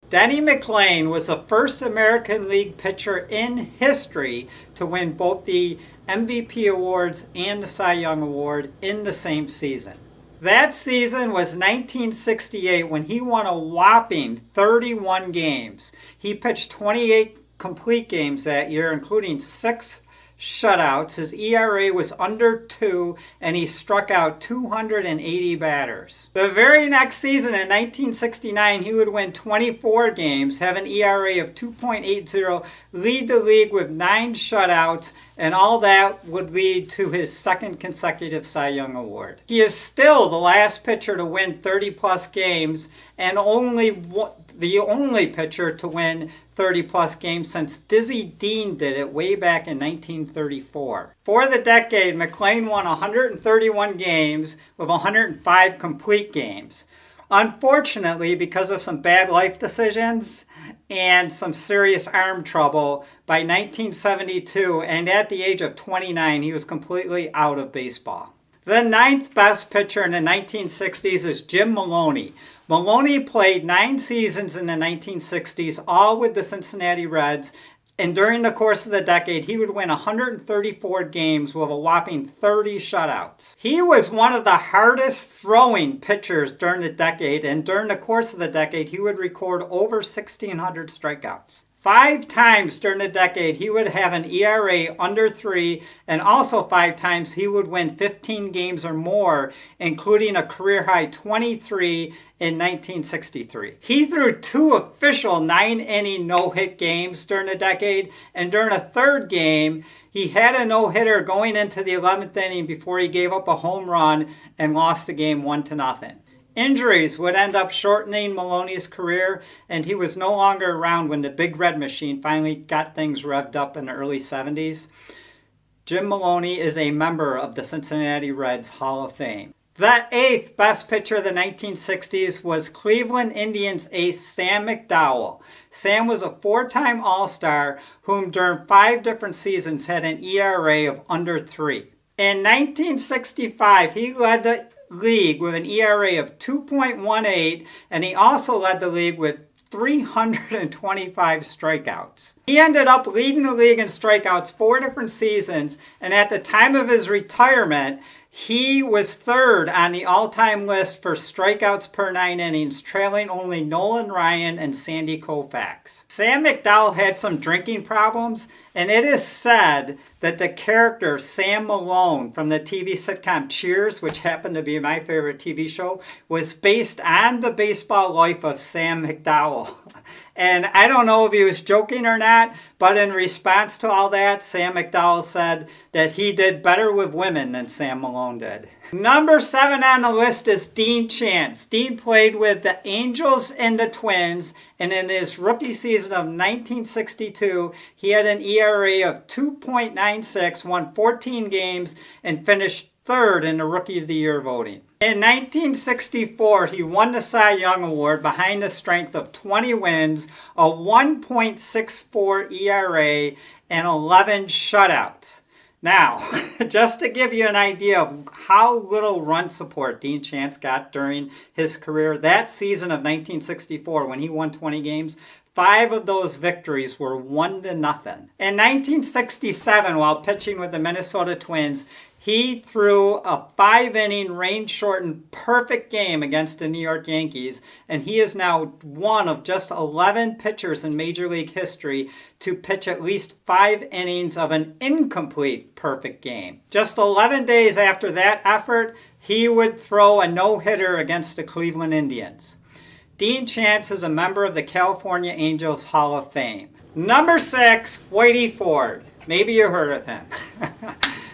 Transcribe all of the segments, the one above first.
Denny McLain was the first American League pitcher in history to win both the MVP awards and the Cy Young Award in the same season. That season was 1968 when he won a whopping 31 games. He pitched 28 complete games that year, including 6 shutouts. His ERA was under 2, and he struck out 280 batters. The very next season in 1969, he would win 24 games, have an ERA of 2.80, lead the league with 9 shutouts, and all that would lead to his second consecutive Cy Young Award. He is still the last pitcher to win 30-plus games and the only pitcher to win 30-plus games since Dizzy Dean did it way back in 1934. For the decade, McLain won 131 games with 105 complete games. Unfortunately, because of some bad life decisions and some serious arm trouble, by 1972 and at the age of 29, he was completely out of baseball. The 9th best pitcher in the 1960s is Jim Maloney. Maloney played 9 seasons in the 1960s, all with the Cincinnati Reds, and during the course of the decade, he would win 134 games with a whopping 30 shutouts. He was one of the hardest throwing pitchers during the decade, and during the course of the decade, he would record over 1,600 strikeouts. 5 times during the decade, he would have an ERA under 3, and also 5 times he would win 15 games or more, including a career-high 23 in 1963. He threw 2 official 9-inning no-hit games during the decade, and during a 3rd game, he had a no-hitter going into the 11th inning before he gave up a home run and lost the game 1-0. Injuries would end up shortening Maloney's career, and he was no longer around when the Big Red Machine finally got things revved up in the early 70s. Jim Maloney is a member of the Cincinnati Reds Hall of Fame. The 8th best pitcher of the 1960s was Cleveland Indians ace Sam McDowell. Sam was a 4-time All-Star whom during 5 different seasons had an ERA of under 3. In 1965, he led the league with an ERA of 2.18, and he also led the league with 325 strikeouts. He ended up leading the league in strikeouts 4 different seasons, and at the time of his retirement, he was 3rd on the all-time list for strikeouts per 9 innings, trailing only Nolan Ryan and Sandy Koufax. Sam McDowell had some drinking problems, and it is said that the character Sam Malone from the TV sitcom Cheers, which happened to be my favorite TV show, was based on the baseball life of Sam McDowell. And I don't know if he was joking or not, but in response to all that, Sam McDowell said that he did better with women than Sam Malone did. Number 7 on the list is Dean Chance. Dean played with the Angels and the Twins, and in his rookie season of 1962, he had an ERA of 2.96, won 14 games, and finished 3rd in the Rookie of the Year voting. In 1964, he won the Cy Young Award behind a strength of 20 wins, a 1.64 ERA, and 11 shutouts. Now, just to give you an idea of how little run support Dean Chance got during his career, that season of 1964 when he won 20 games, 5 of those victories were 1-0. In 1967, while pitching with the Minnesota Twins, he threw a 5-inning, rain-shortened, perfect game against the New York Yankees, and he is now one of just 11 pitchers in Major League history to pitch at least 5 innings of an incomplete perfect game. Just 11 days after that effort, he would throw a no-hitter against the Cleveland Indians. Dean Chance is a member of the California Angels Hall of Fame. Number 6, Whitey Ford. Maybe you heard of him.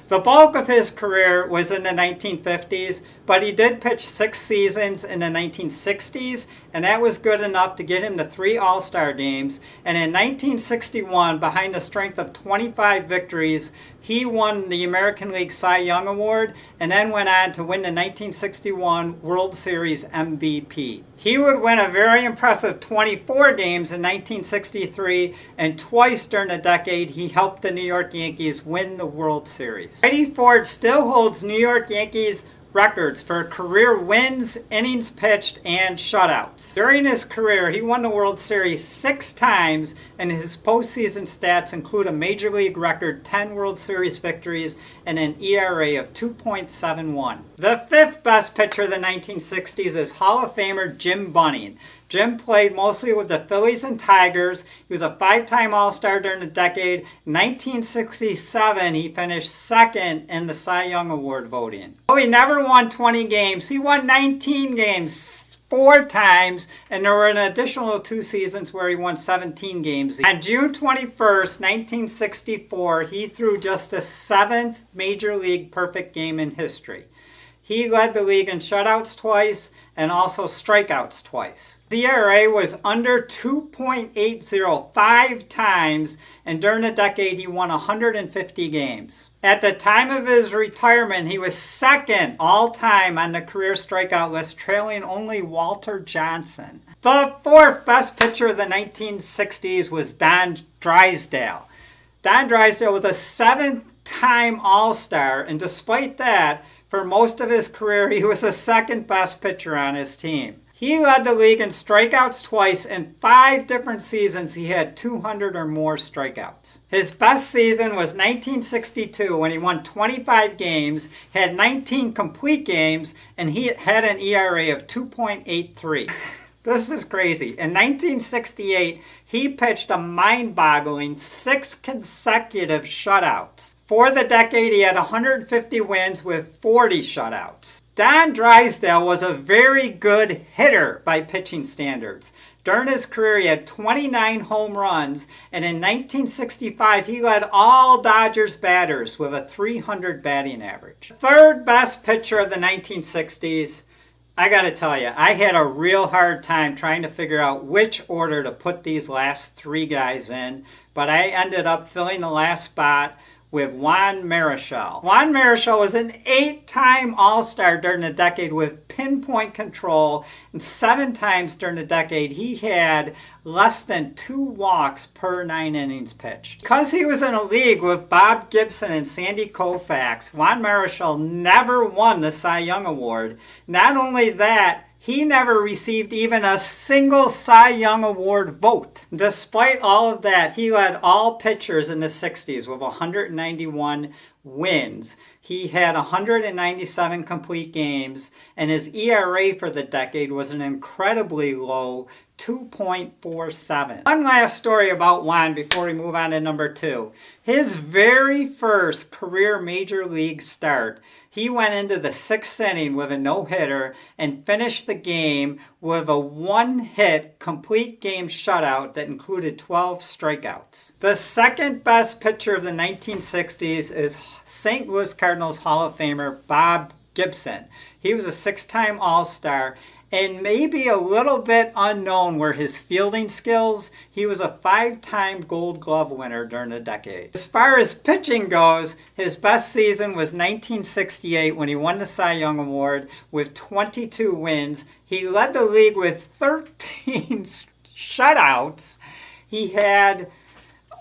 The bulk of his career was in the 1950s, but he did pitch 6 seasons in the 1960s, and that was good enough to get him to 3 All-Star games. And in 1961, behind a strength of 25 victories, he won the American League Cy Young Award and then went on to win the 1961 World Series MVP. He would win a very impressive 24 games in 1963, and twice during the decade he helped the New York Yankees win the World Series. Whitey Ford still holds New York Yankees records for career wins, innings pitched, and shutouts. During his career, he won the World Series 6 times, and his postseason stats include a Major League record 10 World Series victories and an ERA of 2.71. The 5th best pitcher of the 1960s is Hall of Famer Jim Bunning. Jim played mostly with the Phillies and Tigers. He was a 5-time All-Star during the decade. In 1967, he finished 2nd in the Cy Young Award voting. Though he never won 20 games, he won 19 games 4 times, and there were an additional 2 seasons where he won 17 games. On June 21st, 1964, he threw just the 7th Major League perfect game in history. He led the league in shutouts twice and also strikeouts twice. The ERA was under 2.80 5 times, and during the decade he won 150 games. At the time of his retirement, he was 2nd all-time on the career strikeout list, trailing only Walter Johnson. The 4th best pitcher of the 1960s was Don Drysdale. Don Drysdale was a 7-time All-Star, and despite that, for most of his career, he was the 2nd best pitcher on his team. He led the league in strikeouts twice. In 5 different seasons, he had 200 or more strikeouts. His best season was 1962 when he won 25 games, had 19 complete games, and he had an ERA of 2.83. This is crazy. In 1968, he pitched a mind-boggling 6 consecutive shutouts. For the decade, he had 150 wins with 40 shutouts. Don Drysdale was a very good hitter by pitching standards. During his career, he had 29 home runs, and in 1965, he led all Dodgers batters with a 300 batting average. 3rd best pitcher of the 1960s, I gotta tell you, I had a real hard time trying to figure out which order to put these last 3 guys in, but I ended up filling the last spot with Juan Marichal. Juan Marichal was an 8-time All-Star during the decade with pinpoint control, and 7 times during the decade he had less than 2 walks per 9 innings pitched. Because he was in a league with Bob Gibson and Sandy Koufax, Juan Marichal never won the Cy Young Award. Not only that, he never received even a single Cy Young Award vote. Despite all of that, he led all pitchers in the 60s with 191 wins. He had 197 complete games, and his ERA for the decade was an incredibly low 2.47. One last story about Juan before we move on to number 2. His very first career major league start, he went into the 6th inning with a no-hitter and finished the game with a 1-hit complete game shutout that included 12 strikeouts. The 2nd best pitcher of the 1960s is St. Louis Cardinals Hall of Famer Bob Gibson. He was a 6-time All-Star, and maybe a little bit unknown were his fielding skills. He was a 5-time Gold Glove winner during the decade. As far as pitching goes, his best season was 1968 when he won the Cy Young Award with 22 wins. He led the league with 13 shutouts. He had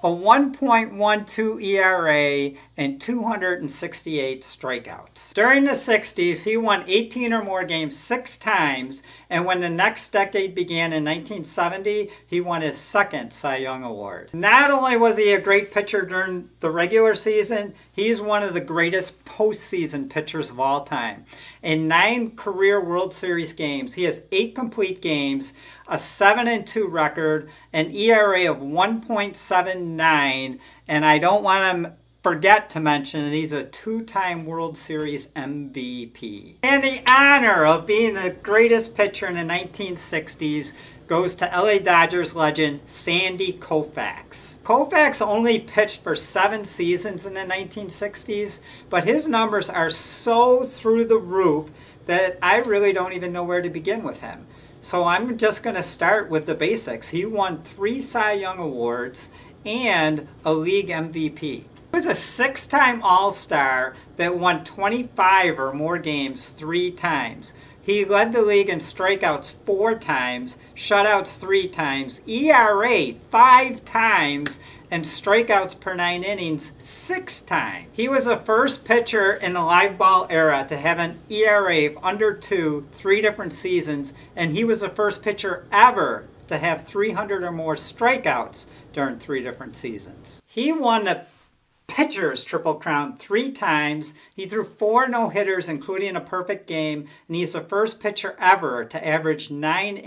a 1.12 ERA and 268 strikeouts. During the 60s, he won 18 or more games 6 times, and when the next decade began in 1970, he won his 2nd Cy Young Award. Not only was he a great pitcher during the regular season, he's one of the greatest postseason pitchers of all time. In 9 career World Series games, he has 8 complete games, a 7-2 record, an ERA of 1.79, and I don't want to forget to mention that he's a 2-time World Series MVP. And the honor of being the greatest pitcher in the 1960s goes to LA Dodgers legend Sandy Koufax. Koufax only pitched for 7 seasons in the 1960s, but his numbers are so through the roof that I really don't even know where to begin with him. So I'm just going to start with the basics. He won 3 Cy Young Awards and a league MVP. He was a 6-time All-Star that won 25 or more games 3 times. He led the league in strikeouts 4 times, shutouts 3 times, ERA 5 times, and strikeouts per 9 innings 6 times. He was the first pitcher in the live ball era to have an ERA of under 2 3 different seasons, and he was the first pitcher ever to have 300 or more strikeouts during 3 different seasons. He won the Pitcher's Triple Crown 3 times. He threw 4 no-hitters, including a perfect game, and he's the first pitcher ever to average 9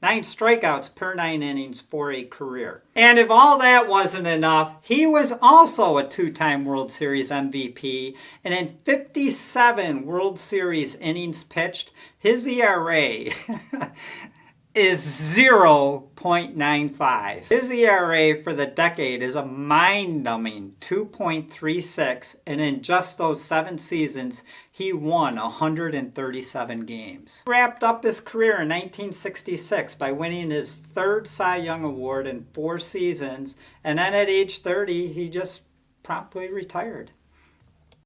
strikeouts per 9 innings for a career. And if all that wasn't enough, he was also a 2-time World Series MVP, and in 57 World Series innings pitched, his ERA is 0.95. His ERA for the decade is a mind-numbing 2.36, and in just those 7 seasons, he won 137 games. He wrapped up his career in 1966 by winning his 3rd Cy Young Award in 4 seasons, and then at age 30, he just promptly retired.